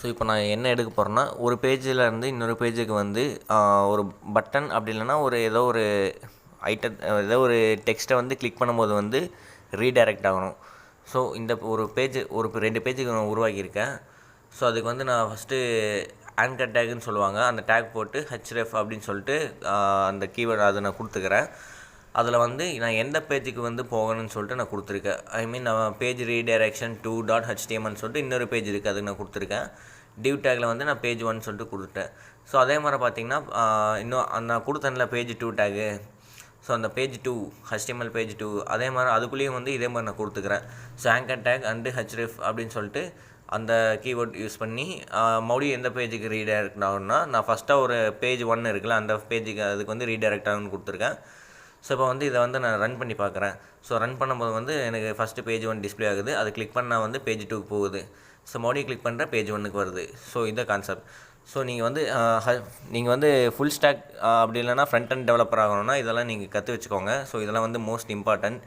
So இப்போ நான் என்ன எடுக்க போகிறேன்னா, ஒரு பேஜில் இருந்து இன்னொரு பேஜுக்கு வந்து ஒரு பட்டன் அப்படி இல்லைன்னா ஏதோ ஒரு ஏதோ ஒரு டெக்ஸ்ட்டை வந்து கிளிக் பண்ணும்போது வந்து ரீடைரக்ட் ஆகணும். ஸோ இந்த ஒரு 2 பேஜுக்கு நான் உருவாக்கியிருக்கேன். ஸோ அதுக்கு வந்து நான் ஃபஸ்ட்டு ஆங்கர் டேக்குன்னு சொல்லுவாங்க, அந்த டேக் போட்டு href அப்படின்னு சொல்லிட்டு அந்த கீவேர்டு அதை நான் கொடுத்துக்கிறேன். அதில் வந்து நான் எந்த பேஜுக்கு வந்து போகணும்னு சொல்லிட்டு நான் கொடுத்துருக்கேன். நான் பேஜ் ரீடைரக்ஷன் 2.htmlனு சொல்லிட்டு இன்னொரு பேஜ் இருக்குது, அதுக்கு நான் கொடுத்துருக்கேன். டிவ் டேக்கில் வந்து நான் பேஜ் 1 சொல்லிட்டு கொடுத்துட்டேன். ஸோ அதே மாதிரி பார்த்தீங்கன்னா இன்னும் நான் கொடுத்தேன்ல பேஜ் 2 டேகு, ஸோ அந்த பேஜ் 2 HTML பேஜ் 2 அதே மாதிரி அதுக்குள்ளேயும் வந்து இதே மாதிரி நான் கொடுத்துக்கிறேன். So anchor tag and href அப்படின்னு சொல்லிட்டு அந்த கீவேர்ட் யூஸ் பண்ணி மறுபடியும் எந்த பேஜுக்கு ரீடைரக்ட் ஆகணும்னா, நான் ஃபஸ்ட்டாக ஒரு பேஜ் 1 இருக்குல்ல அந்த பேஜுக்கு அதுக்கு வந்து ரீடைரக்ட் ஆகணும்னு கொடுத்துருக்கேன். ஸோ இப்போ வந்து இதை வந்து நான் ரன் பண்ணி பார்க்குறேன். ஸோ ரன் பண்ணும்போது வந்து எனக்கு ஃபஸ்ட்டு பேஜ் 1 டிஸ்பிளே ஆகுது, அது கிளிக் பண்ணால் வந்து பேஜ் 2க்கு போகுது. ஸோ மறுபடியும் கிளிக் பண்ணுற பேஜ் 1க்கு வருது. ஸோ இந்த கான்செப்ட். ஸோ நீங்கள் வந்து ஃபுல் ஸ்டாக் அப்படி இல்லைனா ஃப்ரண்ட் அண்ட் டெவலப்பர் ஆகணும்னா இதெல்லாம் நீங்கள் கற்று வச்சுக்கோங்க. ஸோ இதெல்லாம் வந்து மோஸ்ட் இம்பார்ட்டன்ட்.